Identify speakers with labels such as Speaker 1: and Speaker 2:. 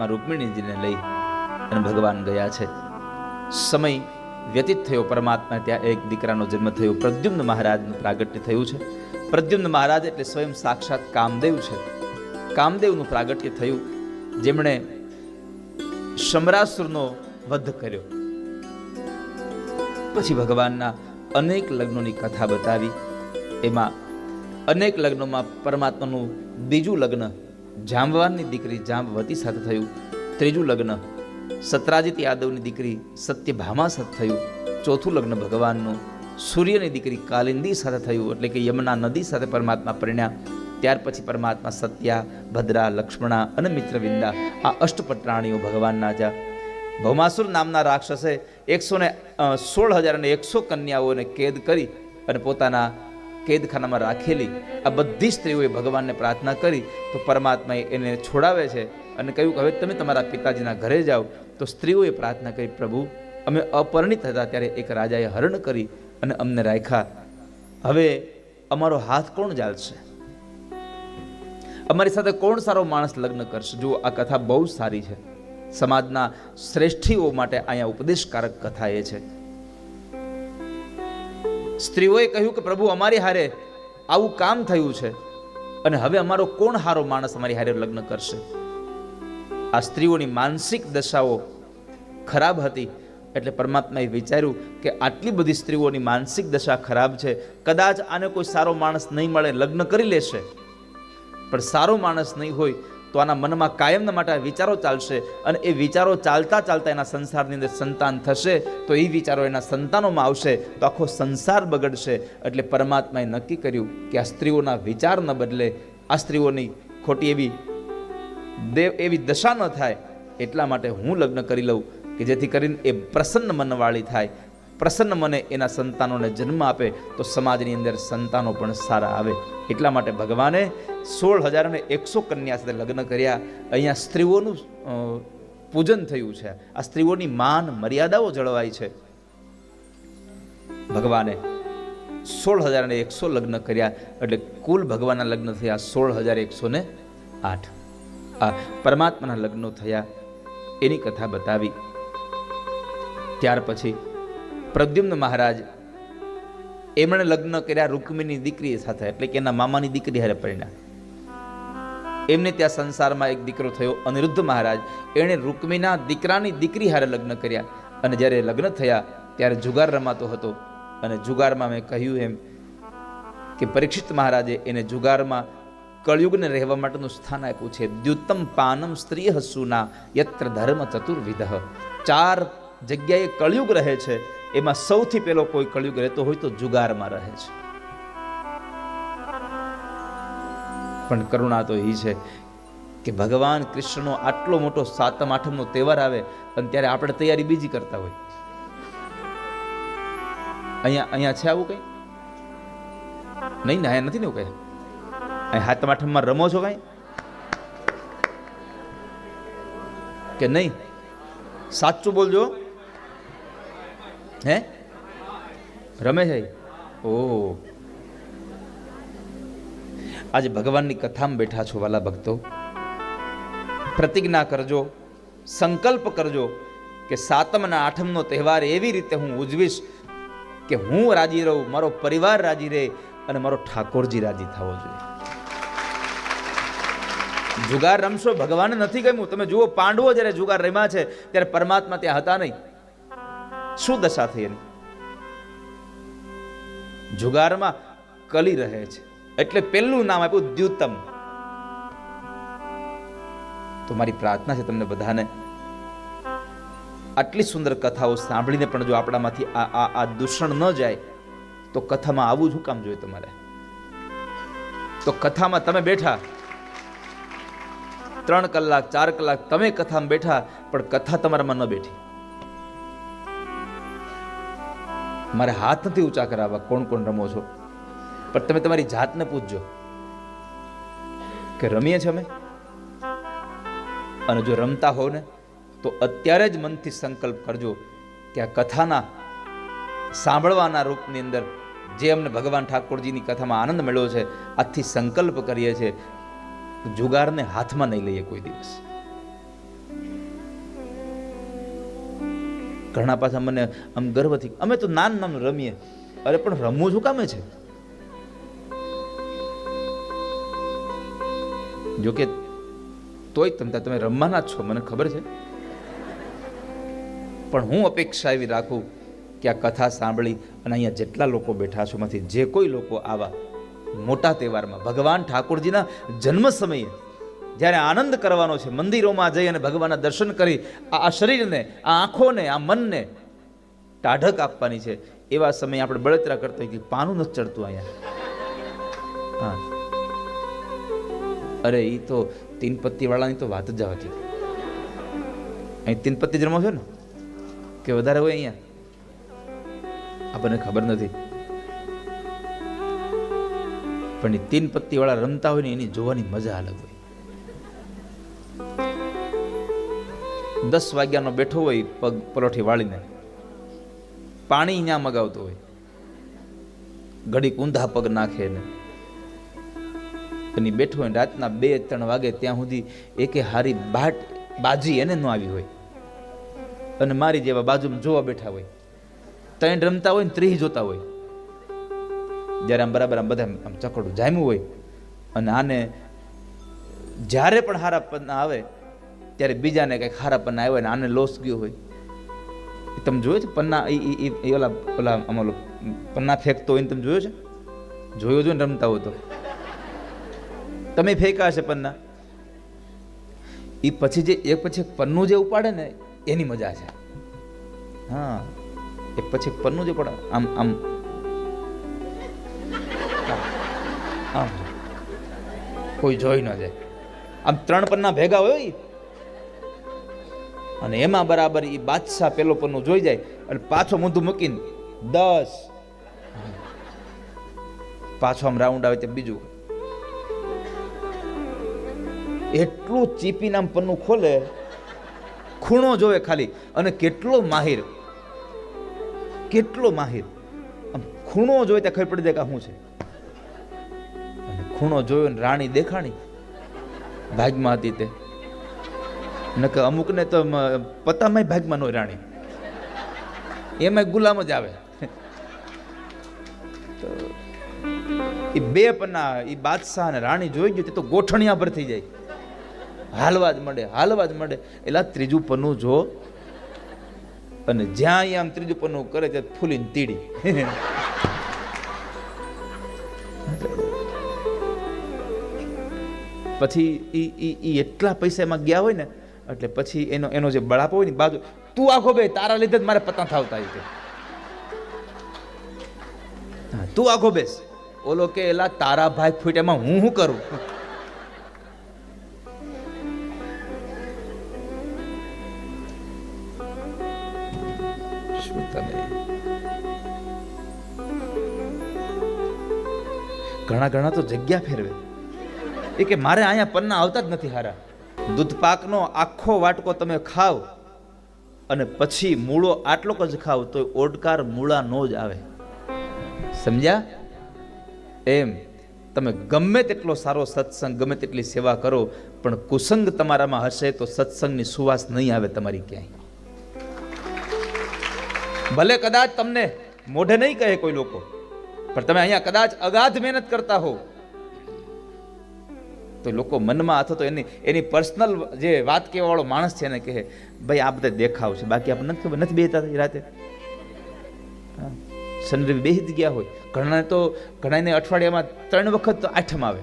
Speaker 1: પરમાત્મા રૂકમિણીજીને લઈ અને ભગવાન ગયા છે. સમય વ્યતીત થયો, પરમાત્મા ત્યાં એક દીકરાનો જન્મ થયો. પ્રદ્યુમ્ન મહારાજનું પ્રાગટ્ય થયું છે. પ્રદ્યુમ્ન મહારાજ એટલે સ્વયં સાક્ષાત કામદેવ છે. કામદેવનું પ્રાગટ્ય થયું, જેમણે શમરાસુરનો વધ કર્યો. પછી ભગવાનના અનેક લગ્નોની કથા બતાવી. એમાં અનેક લગ્નોમાં પરમાત્માનું બીજું લગ્ન જાંબવાનની દીકરી જાંબવતી સાથે થયું. ત્રીજું લગ્ન સત્રાજીત યાદવની દીકરી સત્યભામા સાથે થયું. ચોથું લગ્ન ભગવાનનું સૂર્યની દીકરી કાલિંદી સાથે થયું, એટલે કે યમુના નદી સાથે પરમાત્મા પરિણ્યા. ત્યાર પછી પરમાત્મા સત્યા, ભદ્રા, લક્ષ્મણા અને મિત્રવિંદા આ અષ્ટપટરાણીઓ ભગવાનના જ્યાં ભૌમાસુર નામના રાક્ષસે 16,100 કન્યાઓને કેદ કરી અને પોતાના કેદખાનામાં રાખેલી આ બધી સ્ત્રીઓએ ભગવાનને પ્રાર્થના કરી તો પરમાત્માએ એને છોડાવે છે અને કહ્યું કે હવે તમે તમારા પિતાજીના ઘરે જાઓ. તો સ્ત્રીઓએ પ્રાર્થના કરી, પ્રભુ અમે અપરિણિત હતા ત્યારે એક રાજાએ હરણ કરી અને અમને રાખ્યા, હવે અમારો હાથ કોણ ઝાલશે? અમારી સાથે કોણ સારો માણસ લગ્ન કરશે? જો આ કથા બહુ સારી છે, સમાજના શ્રેષ્ઠીઓ માટે અહીંયા ઉપદેશકારક કથા એ છે. સ્ત્રીઓએ કહ્યું કે પ્રભુ અમારી હારે આવું કામ થયું છે અને હવે અમારો કોણ હારો માણસ અમારી હારે લગ્ન કરશે? આ સ્ત્રીઓની માનસિક દશાઓ ખરાબ હતી એટલે પરમાત્માએ વિચાર્યું કે આટલી બધી સ્ત્રીઓની માનસિક દશા ખરાબ છે, કદાચ આને કોઈ સારો માણસ નહીં મળે, લગ્ન કરી લેશે, પણ સારો માણસ નહીં હોય તો આના મનમાં કાયમના માટે વિચારો ચાલશે અને એ વિચારો ચાલતા ચાલતા એના સંસારની અંદર સંતાન થશે, તો એ વિચારો એના સંતાનોમાં આવશે તો આખો સંસાર બગડશે. એટલે પરમાત્માએ નક્કી કર્યું કે આ સ્ત્રીઓના વિચાર ન બદલે, આ સ્ત્રીઓની ખોટી એવી દશા ન થાય, એટલા માટે હું લગ્ન કરી લઉં કે જેથી કરીને એ પ્રસન્ન મનવાળી થાય, પ્રસન્ન મને એના સંતાનોને જન્મ આપે તો સમાજની અંદર સંતાનો પણ સારા આવે. એટલા માટે ભગવાને 16,100 કન્યા સાથે લગ્ન કર્યા. અહીંયા સ્ત્રીઓનું પૂજન થયું છે, આ સ્ત્રીઓની માન મર્યાદાઓ જળવાય છે. ભગવાને 16,100 લગ્ન કર્યા એટલે કુલ ભગવાનના લગ્ન થયા 16,108. આ પરમાત્માના લગ્નો થયા એની કથા બતાવી. ત્યાર પછી પ્રદ્યુમ્ન મહારાજ એમણે લગ્ન કર્યા રૂકમિની દીકરી સાથે, એટલે કે એના મામાની દીકરી હારે પરિણ્યા. એમને ત્યાં સંસારમાં એક દીકરો થયો અનિરુદ્ધ મહારાજ, એણે રૂકમિના દીકરાની દીકરી હારે લગ્ન કર્યા. અને જ્યારે લગ્ન થયા ત્યારે જુગાર રમાતો હતો અને જુગારમાં મેં કહ્યું એમ કે પરીક્ષિત મહારાજે એને જુગારમાં કળયુગને રહેવા માટેનું સ્થાન આપ્યું છે. દ્યુતમ પાનમ સ્ત્રી હસુના યત્ર ધર્મ ચતુર્વિધ. 4 જગ્યાએ કળયુગ રહે છે, એમાં સૌથી પહેલો કોઈ કળયુગ રહેતો હોય તો જુગારમાં રહે છે. પણ કરુણા તો એ છે કે ભગવાન કૃષ્ણનો આટલો મોટો 7મ 8મનો તહેવાર આવે અને ત્યારે આપણે તૈયારી બીજી કરતા હોય. અહીંયા છે આવું કઈ નહીં ને? અહીંયા નથી ને એવું કઈ? અહીં 7મ 8મમાં રમો છો કઈ કે નહીં? સાચું બોલજો. હે રમે છે? ઓ આજે ભગવાનની કથામાં બેઠા છો વાલા ભક્તો, પ્રતિજ્ઞા કરજો, સંકલ્પ કરજો કે 7મ અને 8મનો તહેવાર એવી રીતે હું ઉજવીશ કે હું રાજી રહું, મારો પરિવાર રાજી રહે અને મારો ઠાકોરજી રાજી થવો જોઈએ. જુગાર રમશો, ભગવાનને નથી ગમ્યું. તમે જુઓ પાંડવો જ્યારે જુગાર રમ્યા છે ત્યારે પરમાત્મા ત્યાં હતા નહીં. શું દશા થઈ એની? જુગારમાં કલી રહે છે એટલે પહેલું નામ આપ્યું દ્યુતમ. તો મારી પ્રાર્થના છે તમને બધાને, આટલી સુંદર કથાઓ સાંભળીને પણ જો આપણામાંથી આ દૂષણ ન જાય તો કથામાં આવવું જ કામ જોઈએ તમારે. તો કથામાં તમે બેઠા 3 કલાક 4 કલાક તમે કથામાં બેઠા, પણ કથા તમારામાં ન બેઠી. મારે હાથ નથી ઊંચા કરાવવા કોણ કોણ રમો છો, પણ તમે તમારી જાતને પૂછજો કે રમીએ છીએ અમે? અને જો રમતા હો ને તો અત્યારે જ મનથી સંકલ્પ કરજો કે આ કથાના સાંભળવાના રૂપની અંદર જે અમને ભગવાન ઠાકોરજીની કથામાં આનંદ મળ્યો છે, આજથી સંકલ્પ કરીએ છીએ જુગારને હાથમાં નહીં લઈએ કોઈ દિવસ. ઘણા પાછા મને આમ ગર્વથી, અમે તો નાનું રમીએ. અરે પણ રમવું શું કામે છે? જોકે તોય તમે રમવાના જ છો, મને ખબર છે. પણ હું અપેક્ષા એવી રાખું કે આ કથા સાંભળી અને અહીંયા જેટલા લોકો બેઠા છો એમાંથી જે કોઈ લોકો આવા મોટા તહેવારમાં ભગવાન ઠાકોરજીના જન્મ સમયે જ્યારે આનંદ કરવાનો છે, મંદિરોમાં જઈ અને ભગવાનના દર્શન કરી આ શરીરને, આ આંખોને, આ મનને ટાઢક આપવાની છે, એવા સમયે આપણે બળતરા કરતા હોય કે પાનું નથી ચડતું અહીંયા. હા, અરે એ તો તીન પત્તી વાળાની તો વાત જ જવાથી. અહીં તીન પત્તી જન્મો છે ને કે વધારે હોય અહીંયા? આપણને ખબર નથી. પણ એ તીન પત્તી વાળા રમતા હોય ને એની જોવાની મજા અલગ હોય. 10 વાગ્યાનો બેઠો હોય પગ પરોઠી વાળીને, પાણી અહીંયા મગાવતો હોય, ઘડીક ઊંધા પગ નાખે ને અને બેઠો હોય, રાતના 2-3 વાગે ત્યાં સુધી એકે હારી બાજી એને ન આવી હોય, અને મારી જેવા બાજુમાં જોવા બેઠા હોય, 3 રમતા હોય ને 3 જોતા હોય. જ્યારે આમ બરાબર આમ બધા આમ ચકડું જામ્યું હોય અને આને જ્યારે પણ હારા પન્ના આવે ત્યારે બીજાને કંઈક હારા પન્ના આવ્યા ને આને લોસ ગયો હોય. તમે જોયો છે પન્ના? ઓલા આમાં પન્ના ફેંકતો હોય ને તમે જોયો છે? જોયો જો ને રમતા હોય તો તમે ફેંકા હશે પન્ના. એ પછી જે એક પછી એક પન્નું જે ઉપાડે ને એની મજા છે. હા, એક પછી એક પન્નું જે પડે આમ આમ આમ કોઈ જોઈ ન જાય. આમ 3 પન્ના ભેગા હોય અને એમાં બરાબર એ બાદશાહ પેલો પન્નું જોઈ જાય અને પાછો મૂંધું મૂકીને 10 પાછો આમ રાઉન્ડ આવે તે બીજું. એટલું ચીપીને આમ પન્નું ખોલે, ખૂણો જોવે ખાલી, અને કેટલો માહિર આમ ખૂણો જોવે ત્યાં ખબર પડી જાય કે શું છે. અને ખૂણો જોયો ને રાણી દેખાણી, ભાગમાં હતી તે. નકર અમુકને તો પતામાં ભાગમાં ન હોય રાણી, એમાં ગુલામ જ આવે. તો એ 2 પન્ના એ બાદશાહ અને રાણી જોઈ ગયું તે તો ગોઠણિયા પર થઈ જાય, હાલવા જ મળે. એટલે 3જું પન્નું જો, અને જ્યાં અહીંયા આમ 3જું પન્નું કરે ત્યાં ફૂલીને તીડી. પછી ઈ એટલા પૈસા એમાં ગયા હોય ને એટલે પછી એનો જે બળાપો હોય ને બાજુ, તું આખો બે, તારા લીધે જ મારે પતંગ થાવતા છે, તું આખો બેસ. ઓલો કે એલા તારા ભાઈ ફૂટ્યામાં હું શું કરું? શું તમે ઘણા તો જગ્યા ફેરવે એ કે મારે અહીંયા પન્ના આવતા જ નથી હારા. દૂધ પાકનો આખો વાટકો તમે ખાવ અને પછી મૂળો આટલો જ ખાવ તો ઓડકાર મૂળા નો જ આવે. સમજ્યા? એમ તમે ગમે તેટલો સારો સત્સંગ, ગમે તેટલી સેવા કરો, પણ કુસંગ તમારામાં હશે તો સત્સંગની સુવાસ નહીં આવે તમારી ક્યાંય. ભલે કદાચ તમને મોઢે નહીં કહે કોઈ લોકો, પણ તમે અહીંયા કદાચ અગાધ મહેનત કરતા હો તો લોકો મનમાં અથવા તો એની પર્સનલ જે વાત કહેવા વાળો માણસ છે એને કહે ભાઈ આ બધા દેખાવ છે, બાકી આપણે નથી બેહતા રાતે. સનરવી બેહી જ ગયા હોય. ઘણાને અઠવાડિયામાં 3 વખત તો આઠમ આવે.